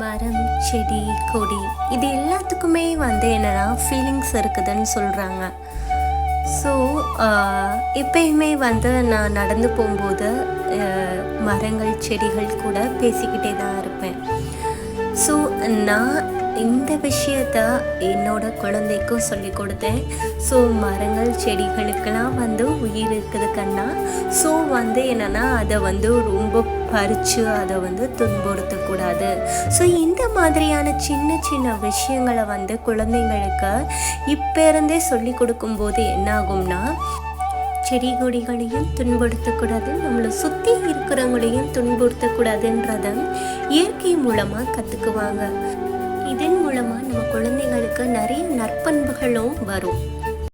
மரம், செடி, கொடி இது எல்லாத்துக்குமே என்னென்னா ஃபீலிங்ஸ் இருக்குதுன்னு சொல்கிறாங்க. ஸோ எப்பயுமே நான் நடந்து போகும்போது மரங்கள், செடிகள் கூட பேசிக்கிட்டே தான் இருப்பேன். ஸோ நான் இந்த விஷயத்த என்னோட குழந்தைக்கும் சொல்லி கொடுத்தேன். ஸோ மரங்கள், செடிகளுக்கெல்லாம் உயிர் இருக்குது கண்ணா. ஸோ என்னென்னா அதை ரொம்ப பறித்து அதை துன்புறுத்தக்கூடாது. ஸோ இந்த மாதிரியான சின்ன சின்ன விஷயங்களை குழந்தைங்களுக்கு இப்போ இருந்தே சொல்லி கொடுக்கும்போது என்னாகும்னா, செடி கொடிகளையும் துன்புறுத்தக்கூடாது, நம்மளை சுற்றி இருக்கிறவங்களையும் துன்புறுத்தக்கூடாதுன்றத இயற்கை மூலமாக கற்றுக்குவாங்க. இதன் மூலமாக நம்ம குழந்தைங்களுக்கு நிறைய நற்பண்புகளும் வரும்.